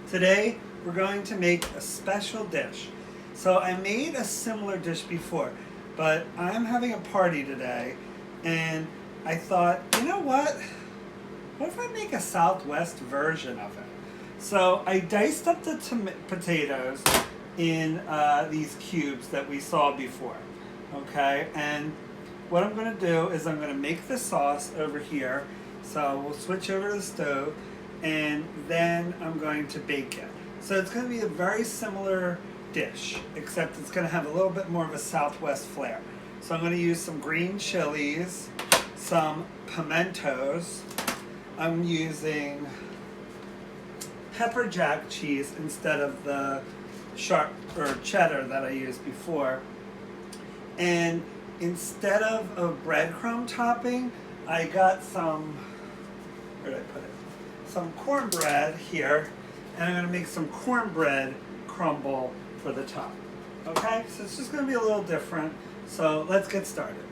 Today we're going to make a special dish. So I made a similar dish before, but I'm having a party today and I thought, you know what? What if I make a Southwest version of it? So I diced up the potatoes in these cubes that we saw before. Okay, and what I'm going to do is I'm going to make the sauce over here. So we'll switch over to the stove and then I'm going to bake it. So it's going to be a very similar dish, except it's going to have a little bit more of a Southwest flair. So I'm going to use some green chilies, some pimentos. I'm using pepper jack cheese instead of the sharp or cheddar that I used before. And instead of a breadcrumb topping, I got some, where did I put it? Some cornbread here, and I'm going to make some cornbread crumble for the top. Okay, so it's just going to be a little different. So let's get started.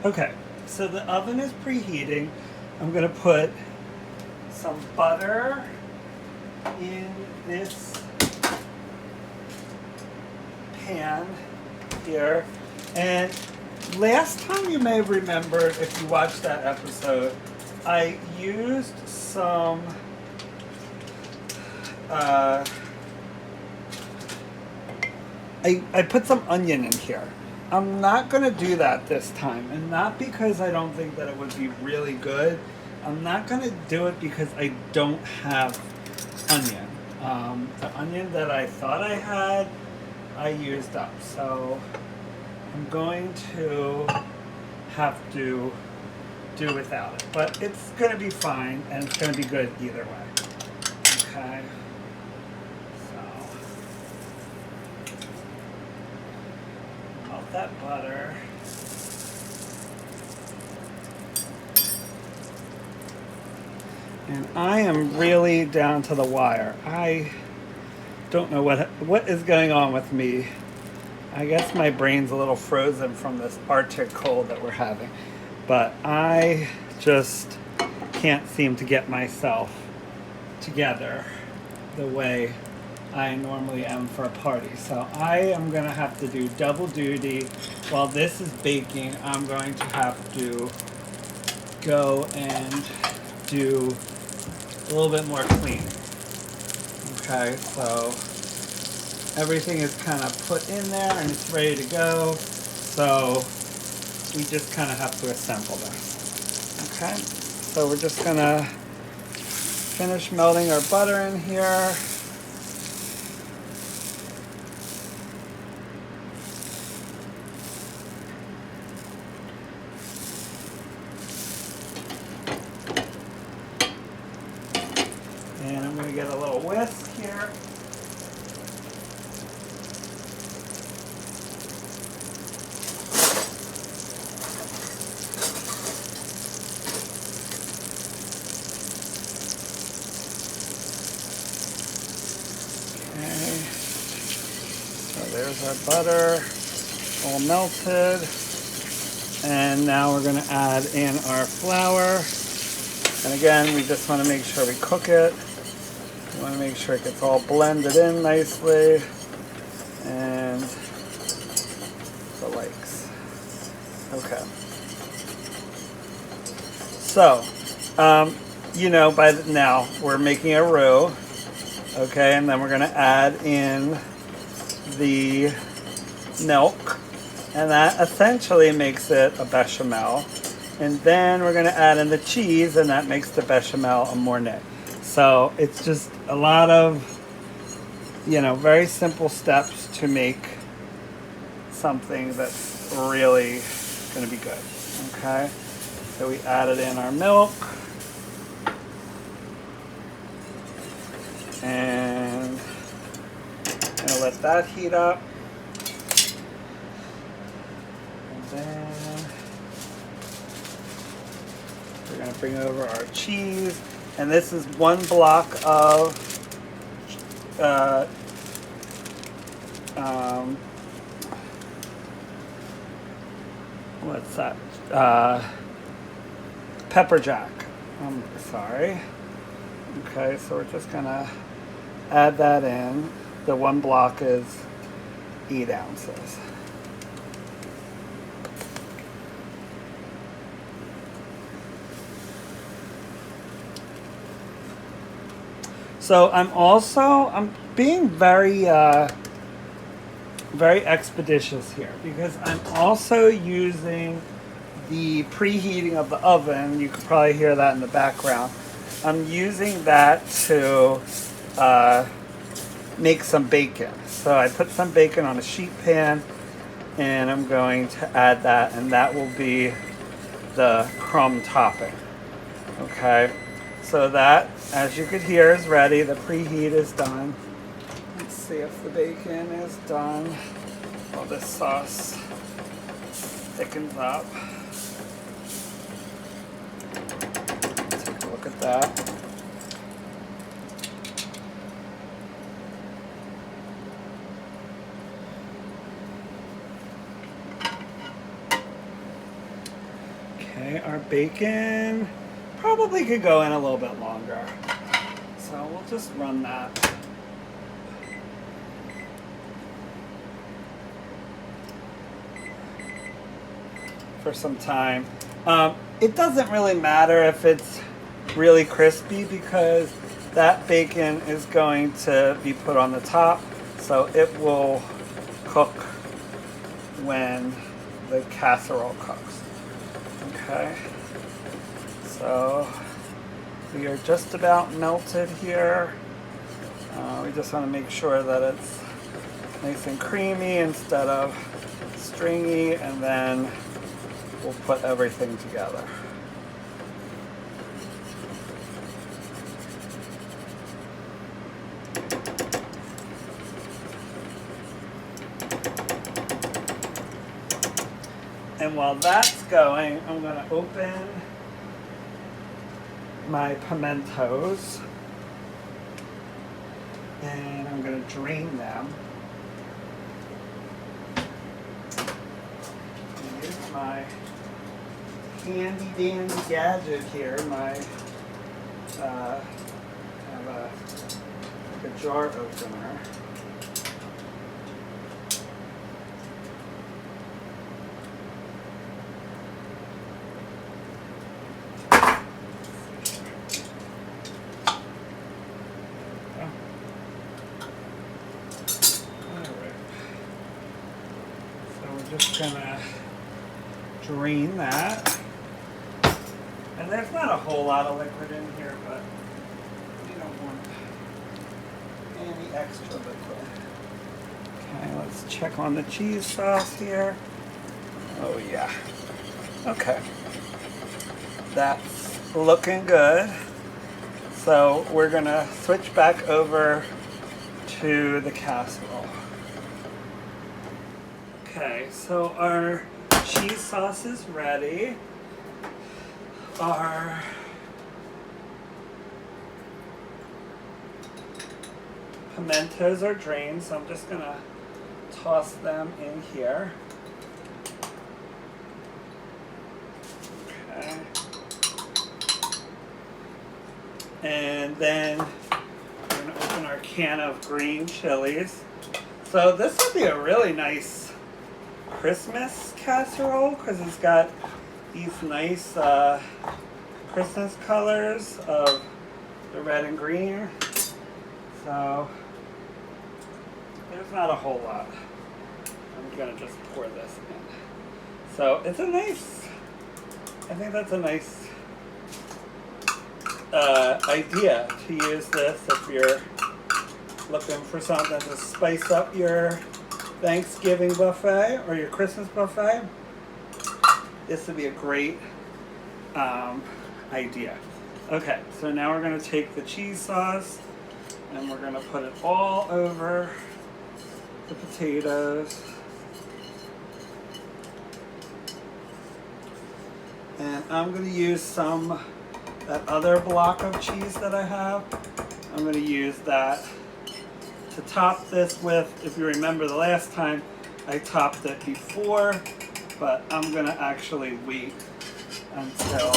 Okay, so the oven is preheating. I'm going to put some butter in this pan here. And last time you may have remembered, if you watched that episode, I used some I put some onion in here. I'm not going to do that this time, and not because I don't think that it would be really good. I'm not going to do it because I don't have onion. The onion that I thought I had, I used up. So I'm going to have to do without it. But it's going to be fine, and it's going to be good either way. Okay. Melt that butter. And I am really down to the wire. I don't know what is going on with me. I guess my brain's a little frozen from this Arctic cold that we're having. But I just can't seem to get myself together the way I normally am for a party. So I am going to have to do double duty. While this is baking, I'm going to have to go and do a little bit more cleaning. Okay, so everything is kind of put in there and it's ready to go. So we just kind of have to assemble this. Okay, so we're just going to finish melting our butter in here. And I'm going to get a little whisk here. Okay. So there's our butter all melted. And now we're going to add in our flour. And again, we just want to make sure we cook it. We want to make sure it gets all blended in nicely. And the likes. Okay. So, you know, by now we're making a roux. Okay, and then we're going to add in the milk. And that essentially makes it a bechamel. And then we're going to add in the cheese, and that makes the bechamel a mornay. So it's just a lot of, you know, very simple steps to make something that's really going to be good. Okay? So we added in our milk. And I'm going to let that heat up. And then we're going to bring over our cheese. And this is 1 block of what's that? Pepper jack. I'm sorry. Okay, so we're just gonna add that in. The one block is 8 ounces. So I'm being very very expeditious here because I'm also using the preheating of the oven. You could probably hear that in the background. I'm using that to make some bacon. So I put some bacon on a sheet pan and I'm going to add that, and that will be the crumb topping. Okay, so that, as you could hear, is ready. The preheat is done. Let's see if the bacon is done while this sauce thickens up. Take a look at that. Okay, our bacon probably could go in a little bit longer. So we'll just run that. For some time. It doesn't really matter if it's really crispy because that bacon is going to be put on the top, so it will cook when the casserole cooks. Okay, so we are just about melted here. We just want to make sure that it's nice and creamy instead of stringy, and then we'll put everything together. And while that's going, I'm going to open my pimentos and I'm going to drain them. And use my handy dandy gadget here, my I have like a jar opener. Just gonna drain that, and there's not a whole lot of liquid in here, but you don't want any extra liquid. Okay, let's check on the cheese sauce here. Oh yeah, okay, that's looking good. So we're gonna switch back over to the casserole. Okay, so our cheese sauce is ready. Our pimentos are drained, so I'm just gonna toss them in here. Okay. And then we're gonna open our can of green chilies. So this would be a really nice Christmas casserole because it's got these nice Christmas colors of the red and green. So there's not a whole lot. I'm gonna just pour this in. So it's a nice, I think that's a nice idea to use this if you're looking for something to spice up your Thanksgiving buffet or your Christmas buffet. This would be a great idea. Okay, so now we're going to take the cheese sauce and we're going to put it all over the potatoes. And I'm going to use that other block of cheese that I have. I'm going to use that to top this with. If you remember the last time I topped it before, but I'm gonna actually wait until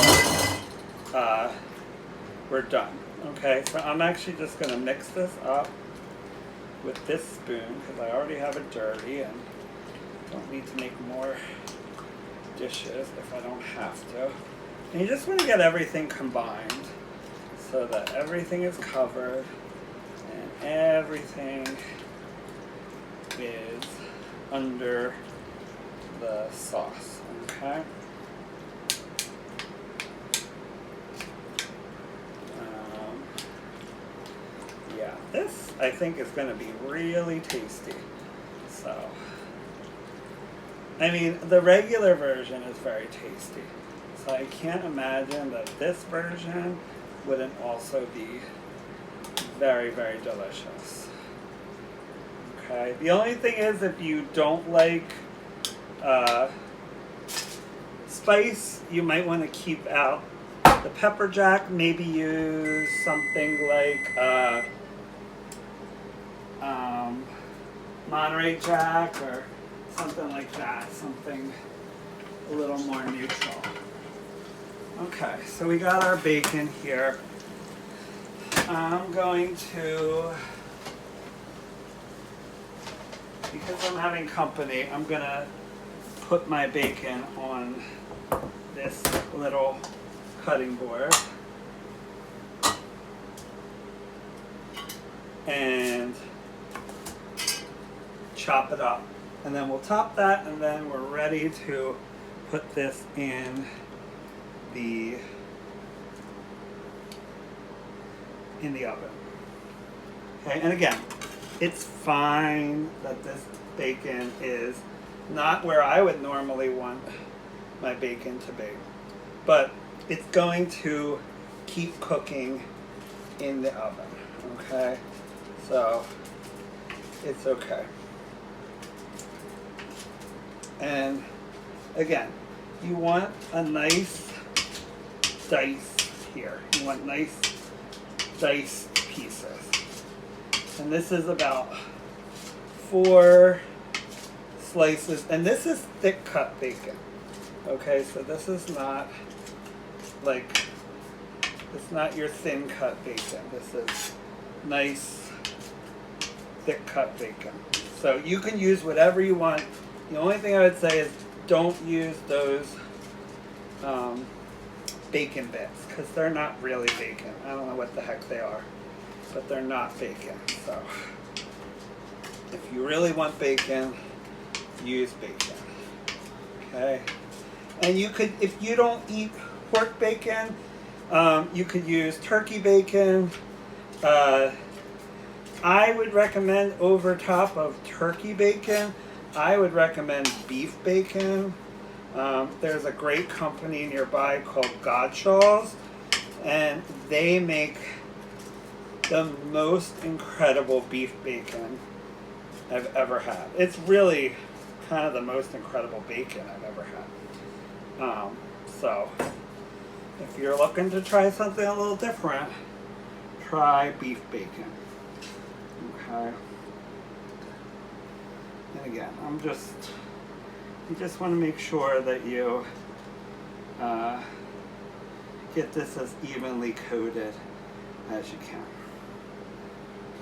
we're done. Okay, so I'm actually just going to mix this up with this spoon because I already have it dirty and don't need to make more dishes if I don't have to. And you just want to get everything combined so that everything is covered and everything is under the sauce, okay? Yeah, this I think is going to be really tasty. So, I mean, the regular version is very tasty. So I can't imagine that this version wouldn't also be very, very delicious. Okay, the only thing is if you don't like spice, you might want to keep out the pepper jack. Maybe use something like Monterey Jack or something like that, something a little more neutral. Okay, so we got our bacon here. I'm going to, because I'm having company, I'm going to put my bacon on this little cutting board. And chop it up. And then we'll top that, and then we're ready to put this in the oven. Okay, and again, it's fine that this bacon is not where I would normally want my bacon to be, but it's going to keep cooking in the oven, okay? So it's okay. And again, you want a nice dice here. You want nice diced pieces. And this is about 4 slices. And this is thick cut bacon. Okay, so this is not like, it's not your thin cut bacon. This is nice thick cut bacon. So you can use whatever you want. The only thing I would say is don't use those bacon bits because they're not really bacon. I don't know what the heck they are, but they're not bacon. So if you really want bacon, use bacon. Okay? And you could, if you don't eat pork bacon, you could use turkey bacon. I would recommend over top of turkey bacon, I would recommend beef bacon. There's a great company nearby called Godshall's, and they make the most incredible beef bacon I've ever had. It's really kind of the most incredible bacon I've ever had. So, if you're looking to try something a little different, try beef bacon. Okay. And again, you just want to make sure that you get this as evenly coated as you can.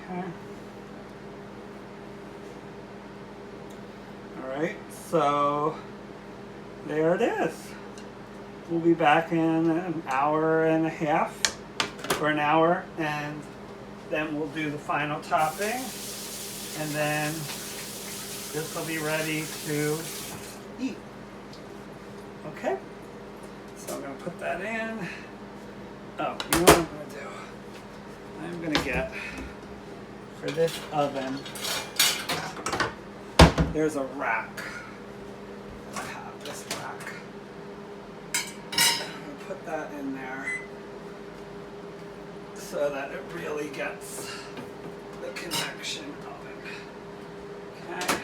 Okay. Alright, so there it is. We'll be back in an hour and a half, or an hour, and then we'll do the final topping, and then this will be ready to eat. Okay? So I'm going to put that in. Oh, you know what I'm going to do? I'm going to get, for this oven, there's a rack. I have this rack. I'm going to put that in there so that it really gets the connection of it. Okay.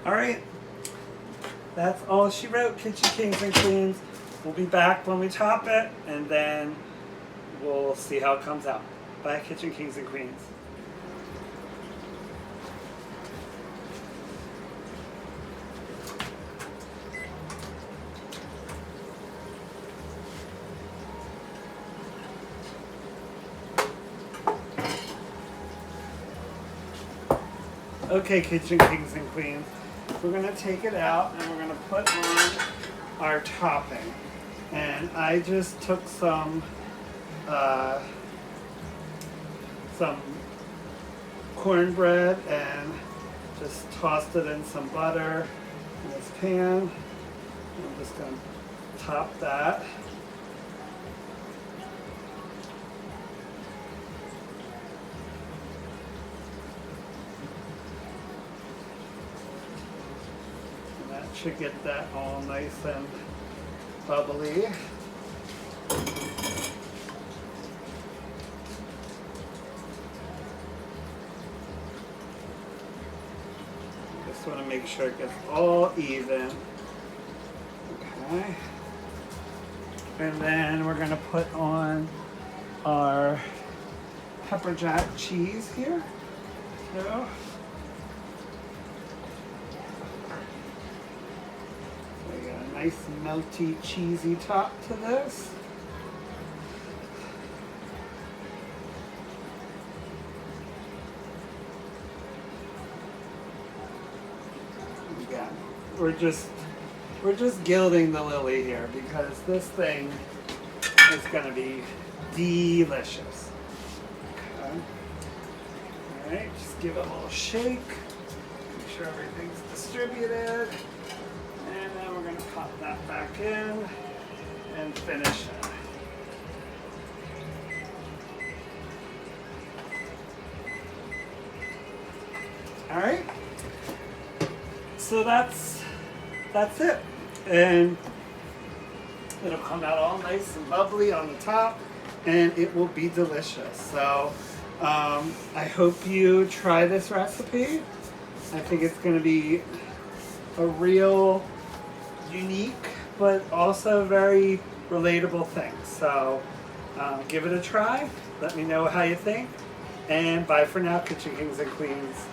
All right. That's all she wrote, Kitchen Kings and Queens. We'll be back when we top it, and then we'll see how it comes out. Bye, Kitchen Kings and Queens. Okay, Kitchen Kings and Queens, we're gonna take it out and we're gonna put on our topping. And I just took some cornbread and just tossed it in some butter in this pan. I'm just gonna top that. Should get that all nice and bubbly. Just want to make sure it gets all even. Okay. And then we're going to put on our pepper jack cheese here. So, nice melty cheesy top to this. Again, we're just gilding the lily here because this thing is going to be delicious. Okay. All right, just give it a little shake. Make sure everything's distributed. And then we're going to pop that back in and finish it. All right. So that's it. And it'll come out all nice and bubbly on the top and it will be delicious. So I hope you try this recipe. I think it's going to be a real unique but also very relatable thing. So give it a try. Let me know how you think. And bye for now, Kitchen Kings and Queens.